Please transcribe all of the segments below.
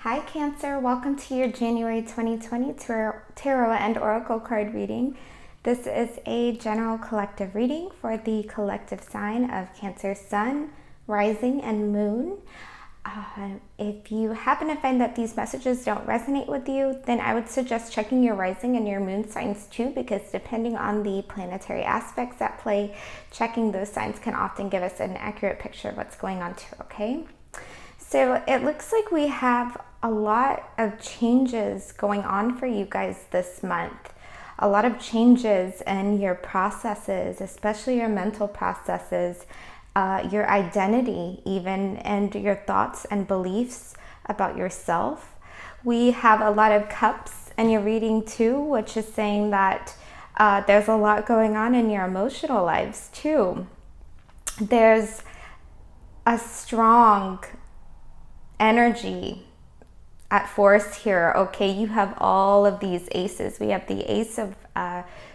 Hi Cancer, welcome to your January 2020 Tarot and Oracle card reading. This is a general collective reading for the collective sign of Cancer Sun, Rising, and Moon. If you happen to find that these messages don't resonate with you, then I would suggest checking your rising and your moon signs too, because depending on the planetary aspects at play, checking those signs can often give us an accurate picture of what's going on too, okay? So it looks like we have a lot of changes going on for you guys this month. A lot of changes in your processes, especially your mental processes, your identity even, and your thoughts and beliefs about yourself. We have a lot of cups in your reading too, which is saying that there's a lot going on in your emotional lives too. There's a strong energy at force here, okay? You have all of these aces. We have the Ace of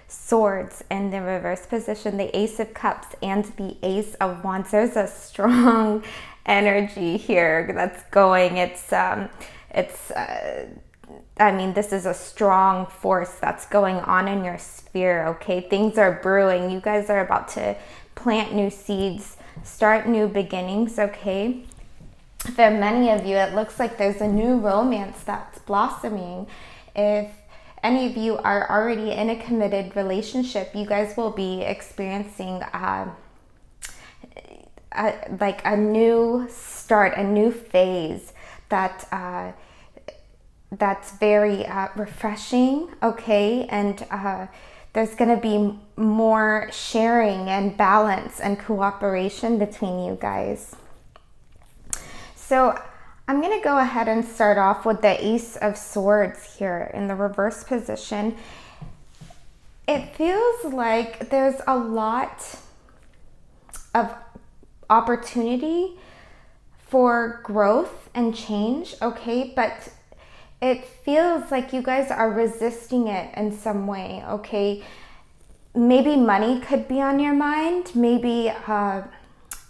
Swords in the reverse position, the Ace of Cups, and the Ace of Wands. There's a strong energy here that's going. I mean, this is a strong force that's going on in your sphere, okay? Things are brewing. You guys are about to plant new seeds, start new beginnings, okay? For many of you, it looks like there's a new romance that's blossoming. If any of you are already in a committed relationship, you guys will be experiencing like a new start, a new phase that's very refreshing, okay? And there's going to be more sharing and balance and cooperation between you guys. So I'm going to go ahead and start off with the Ace of Swords here in the reverse position. It feels like there's a lot of opportunity for growth and change, okay? But it feels like you guys are resisting it in some way, okay? Maybe money could be on your mind. Maybe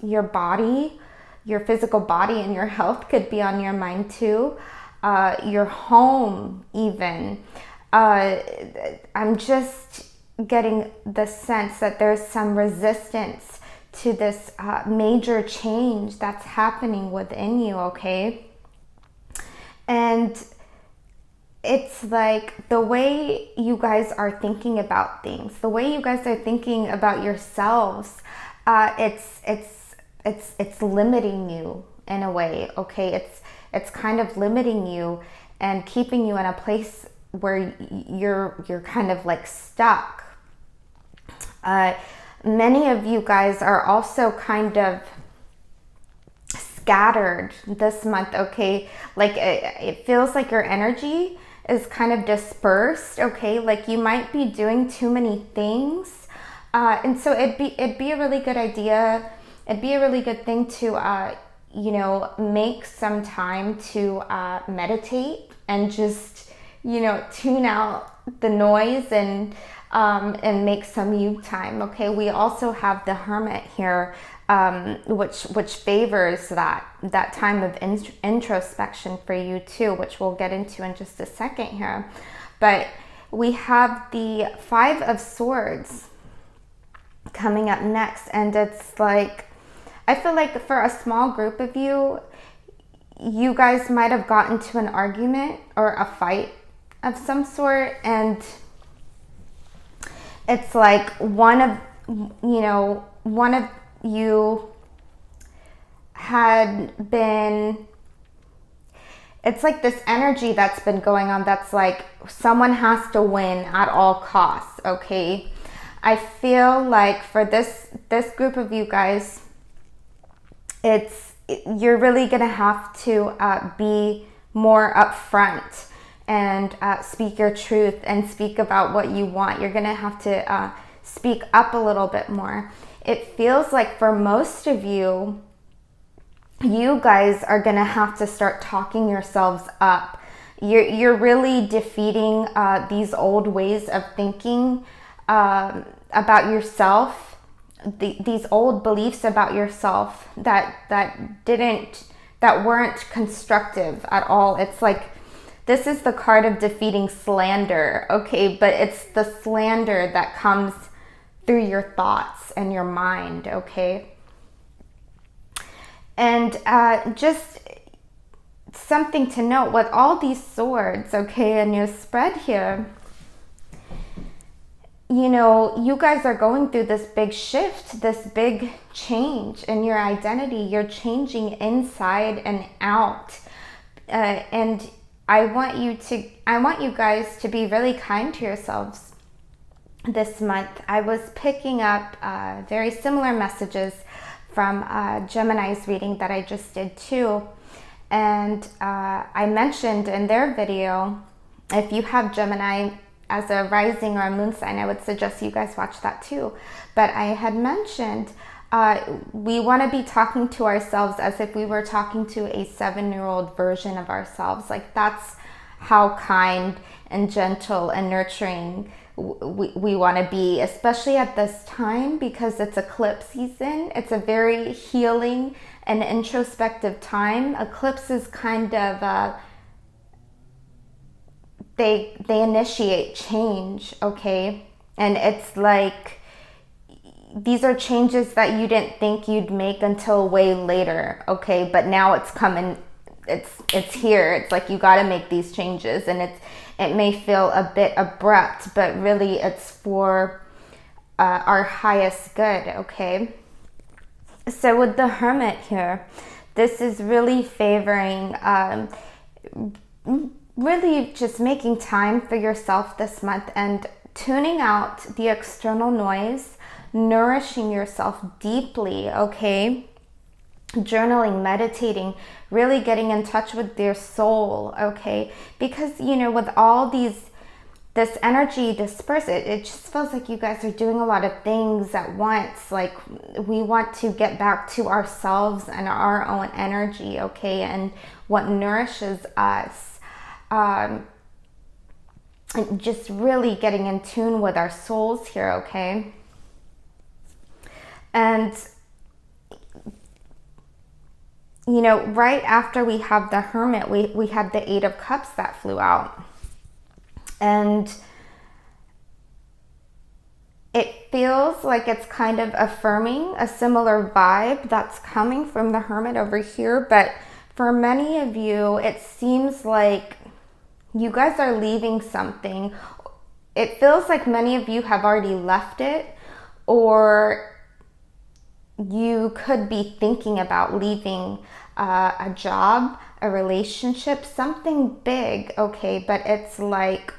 your body, your physical body and your health could be on your mind too. Your home even. I'm just getting the sense that there's some resistance to this major change that's happening within you, okay? And it's like the way you guys are thinking about things, the way you guys are thinking about yourselves, it's limiting you in a way, okay? It's kind of limiting you and keeping you in a place where you're kind of like stuck. Many of you guys are also kind of scattered this month, okay? Like it feels like your energy is kind of dispersed, okay? Like you might be doing too many things, and so it'd be a really good idea. It'd be a really good thing to, make some time to meditate and just, tune out the noise and make some you time. Okay, we also have the Hermit here, which favors that time of introspection for you too, which we'll get into in just a second here. But we have the Five of Swords coming up next, and it's like, I feel like for a small group of you, you guys might have gotten to an argument or a fight of some sort, and it's like one of you had been, it's like this energy that's been going on that's like someone has to win at all costs, okay? I feel like for this group of you guys, you're really gonna have to be more upfront and speak your truth and speak about what you want. You're gonna have to speak up a little bit more. It feels like for most of you, you guys are gonna have to start talking yourselves up. You're really defeating these old ways of thinking about yourself. These old beliefs about yourself that didn't that weren't constructive at all. It's like, this is the card of defeating slander, okay? But it's the slander that comes through your thoughts and your mind, okay? And just something to note with all these swords, okay, in your spread here, you know, you guys are going through this big shift, this big change in your identity. You're changing inside and out. And I want you guys to be really kind to yourselves this month. I was picking up very similar messages from Gemini's reading that I just did too. And I mentioned in their video, if you have Gemini as a rising or a moon sign, I would suggest you guys watch that too. But I had mentioned we want to be talking to ourselves as if we were talking to a 7-year-old version of ourselves. Like, that's how kind and gentle and nurturing we want to be, especially at this time, because it's eclipse season. It's a very healing and introspective time. Eclipses kind of they initiate change, okay? And it's like, these are changes that you didn't think you'd make until way later, okay? But now it's coming, it's here. It's like, you got to make these changes, and it may feel a bit abrupt, but really it's for our highest good, okay? So with the Hermit here, this is really favoring really just making time for yourself this month and tuning out the external noise, nourishing yourself deeply, okay? Journaling, meditating, really getting in touch with your soul, okay? Because, you know, with all this energy dispersed, it just feels like you guys are doing a lot of things at once. Like, we want to get back to ourselves and our own energy, okay? And what nourishes us. Just really getting in tune with our souls here, okay? And, you know, right after we have the Hermit, we had the 8 of Cups that flew out. And it feels like it's kind of affirming a similar vibe that's coming from the Hermit over here. But for many of you, it seems like you guys are leaving something. It feels like many of you have already left it, or you could be thinking about leaving a job, a relationship, something big, okay? But it's like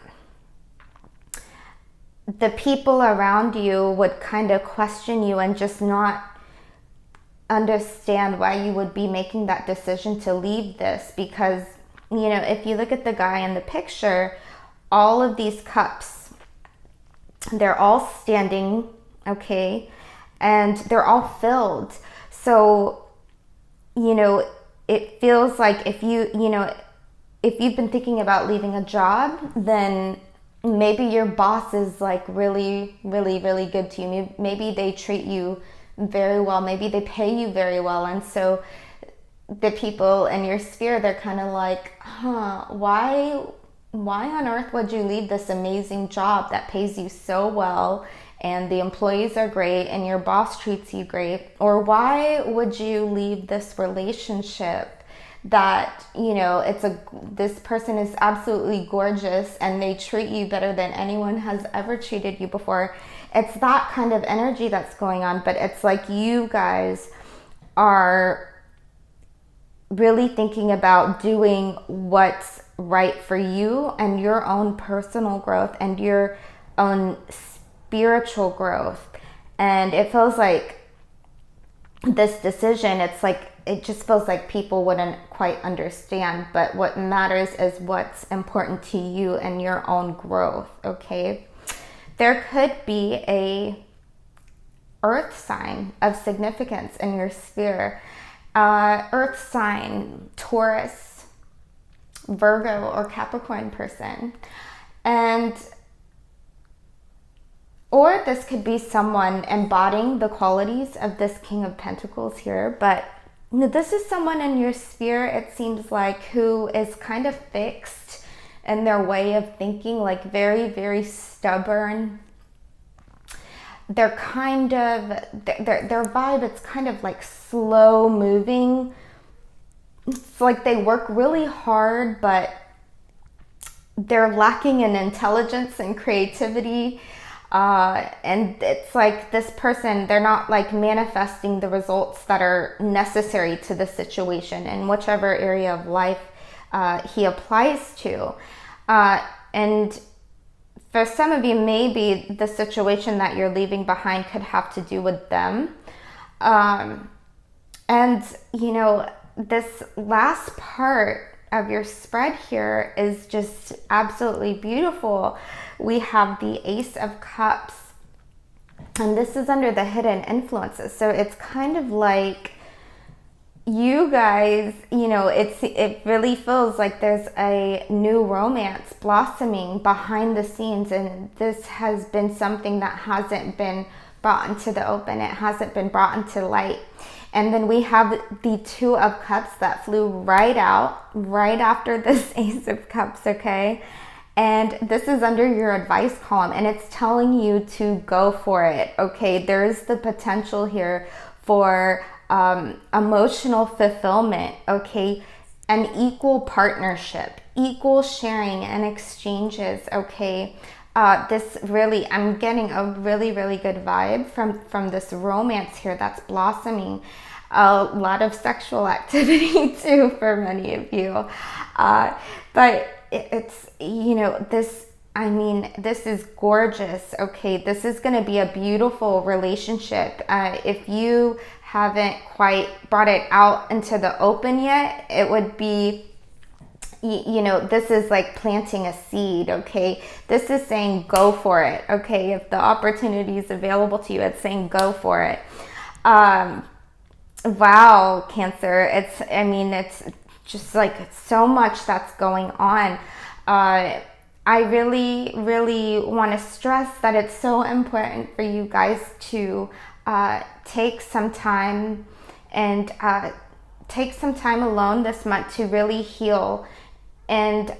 the people around you would kind of question you and just not understand why you would be making that decision to leave this. Because, you know, if you look at the guy in the picture, all of these cups, they're all standing, okay? And they're all filled. So, you know, it feels like if you've been thinking about leaving a job, then maybe your boss is like really, really, really good to you. Maybe they treat you very well. Maybe they pay you very well. And so the people in your sphere, they're kind of like, why on earth would you leave this amazing job that pays you so well, and the employees are great, and your boss treats you great? Or why would you leave this relationship that, you know, this person is absolutely gorgeous and they treat you better than anyone has ever treated you before? It's that kind of energy that's going on. But it's like you guys are really thinking about doing what's right for you and your own personal growth and your own spiritual growth. And it feels like this decision, it's like, it just feels like people wouldn't quite understand. But what matters is what's important to you and your own growth, okay? There could be a earth sign of significance in your sphere. Earth sign, Taurus, Virgo, or Capricorn person. And or this could be someone embodying the qualities of this King of Pentacles here. But Now, this is someone in your sphere, it seems like, who is kind of fixed in their way of thinking, like very, very stubborn. They're kind of, their vibe, it's kind of like slow moving. It's like they work really hard, but they're lacking in intelligence and creativity. And it's like this person, they're not like manifesting the results that are necessary to the situation in whichever area of life he applies to. And for some of you, maybe the situation that you're leaving behind could have to do with them. And, you know, this last part of your spread here is just absolutely beautiful. We have the Ace of Cups, and this is under the hidden influences. So it's kind of like you guys, you know, it really feels like there's a new romance blossoming behind the scenes, and this has been something that hasn't been brought into the open. It hasn't been brought into light. And then we have the Two of Cups that flew right out right after this Ace of Cups, okay? And this is under your advice column, and it's telling you to go for it, okay? There's the potential here for emotional fulfillment, okay? An equal partnership, equal sharing and exchanges, okay? This really, I'm getting a really, really good vibe from this romance here that's blossoming. A lot of sexual activity too for many of you. But it's, you know, this, I mean, this is gorgeous, okay? This is going to be a beautiful relationship. If you haven't quite brought it out into the open yet, it would be, you know, this is like planting a seed, okay? This is saying go for it, okay? If the opportunity is available to you, it's saying go for it. Wow, Cancer. It's, I mean, it's just like so much that's going on. I really, really want to stress that it's so important for you guys to take some time and take some time alone this month to really heal. And,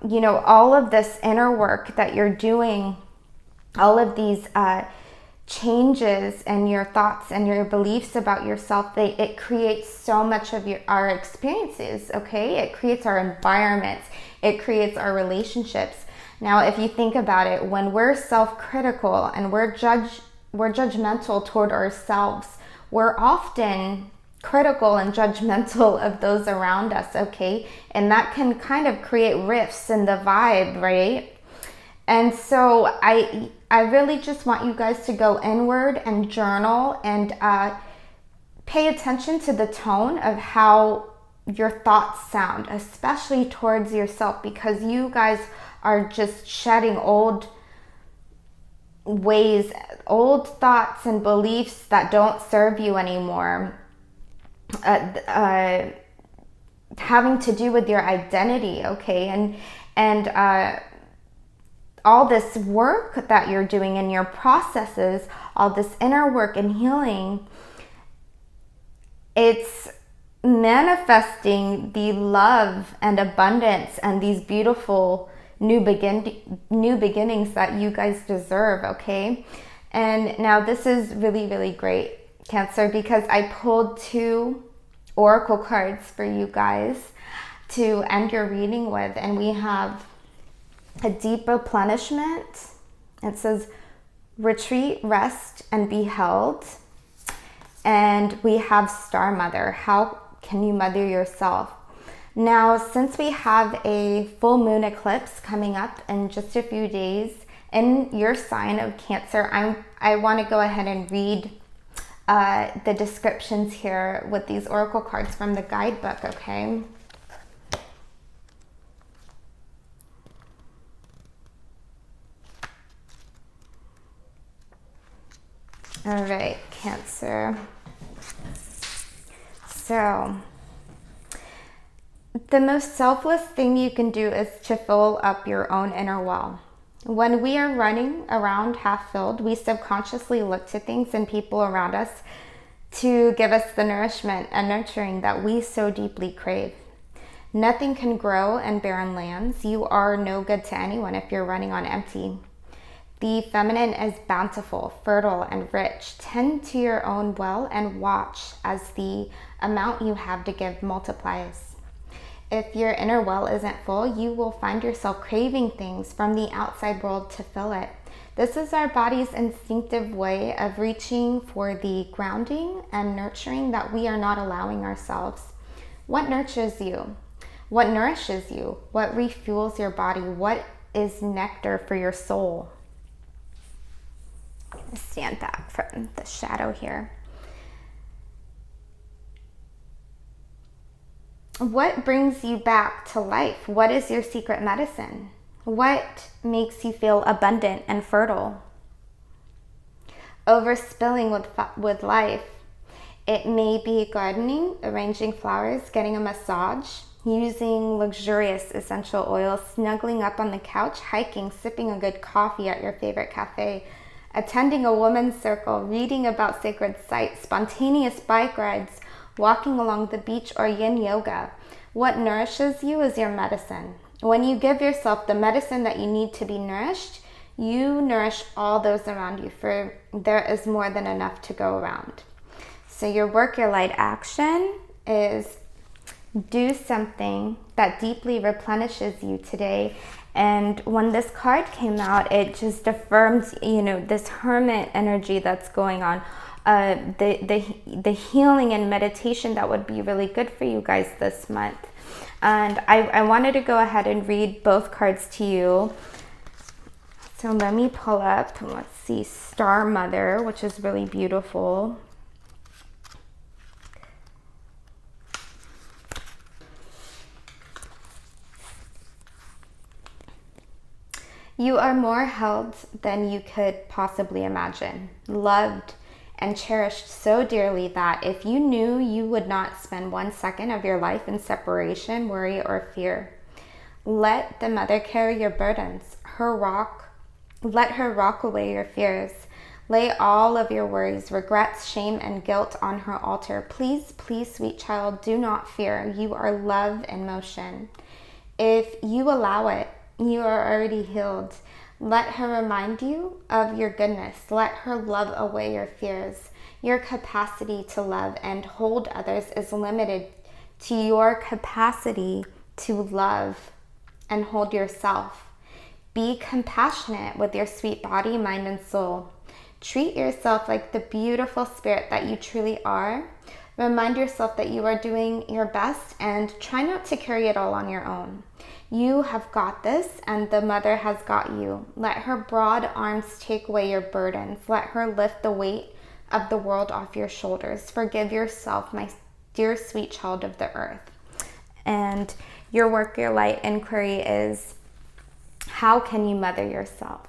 you know, all of this inner work that you're doing, all of these changes and your thoughts and your beliefs about yourself, it creates so much of our experiences, okay? It creates our environments. It creates our relationships. Now, if you think about it, when we're self-critical and we're judgmental toward ourselves, we're often critical and judgmental of those around us, okay? And that can kind of create rifts in the vibe, right? And so I really just want you guys to go inward and journal and pay attention to the tone of how your thoughts sound, especially towards yourself, because you guys are just shedding old ways, old thoughts and beliefs that don't serve you anymore. Having to do with your identity, okay? And all this work that you're doing in your processes, all this inner work and healing, it's manifesting the love and abundance and these beautiful new beginnings that you guys deserve, okay? And now this is really, really great, Cancer, because I pulled 2 oracle cards for you guys to end your reading with, and we have a deep replenishment. It says retreat, rest, and be held. And we have Star Mother. How can you mother yourself? Now, since we have a full moon eclipse coming up in just a few days in your sign of Cancer, I want to go ahead and read the descriptions here with these oracle cards from the guidebook, okay? All right, Cancer. So, the most selfless thing you can do is to fill up your own inner well. When we are running around half filled, we subconsciously look to things and people around us to give us the nourishment and nurturing that we so deeply crave. Nothing can grow in barren lands. You are no good to anyone if you're running on empty. The feminine is bountiful, fertile, and rich. Tend to your own well and watch as the amount you have to give multiplies. If your inner well isn't full, you will find yourself craving things from the outside world to fill it. This is our body's instinctive way of reaching for the grounding and nurturing that we are not allowing ourselves. What nurtures you? What nourishes you? What refuels your body? What is nectar for your soul? I'm going to stand back from the shadow here. What brings you back to life? What is your secret medicine? What makes you feel abundant and fertile? Overspilling with life. It may be gardening, arranging flowers, getting a massage, using luxurious essential oils, snuggling up on the couch, hiking, sipping a good coffee at your favorite cafe, attending a women's circle, reading about sacred sites, spontaneous bike rides, walking along the beach, or yin yoga. What nourishes you is your medicine. When you give yourself the medicine that you need to be nourished, you nourish all those around you, for there is more than enough to go around. So your work, your light action is do something that deeply replenishes you today. And when this card came out, it just affirms, this hermit energy that's going on. The healing and meditation that would be really good for you guys this month. And I wanted to go ahead and read both cards to you. So let me pull up, let's see, Star Mother, which is really beautiful. You are more held than you could possibly imagine, loved and cherished so dearly that if you knew, you would not spend 1 second of your life in separation, worry, or fear. Let the mother carry your burdens. Let her rock away your fears. Lay all of your worries, regrets, shame, and guilt on her altar. Please, please, sweet child, do not fear. You are love in motion. If you allow it, you are already healed. Let her remind you of your goodness. Let her love away your fears. Your capacity to love and hold others is limited to your capacity to love and hold yourself. Be compassionate with your sweet body, mind, and soul. Treat yourself like the beautiful spirit that you truly are. Remind yourself that you are doing your best and try not to carry it all on your own. You have got this, and the mother has got you. Let her broad arms take away your burdens. Let her lift the weight of the world off your shoulders. Forgive yourself, my dear sweet child of the earth. And your work, your light inquiry is, how can you mother yourself?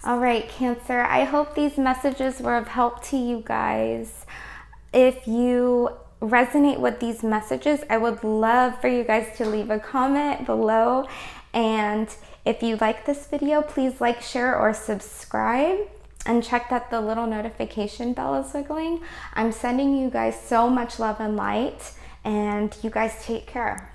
All right, Cancer, I hope these messages were of help to you guys. If you resonate with these messages, I would love for you guys to leave a comment below. And if you like this video, please like, share, or subscribe. And check that the little notification bell is wiggling. I'm sending you guys so much love and light. And you guys take care.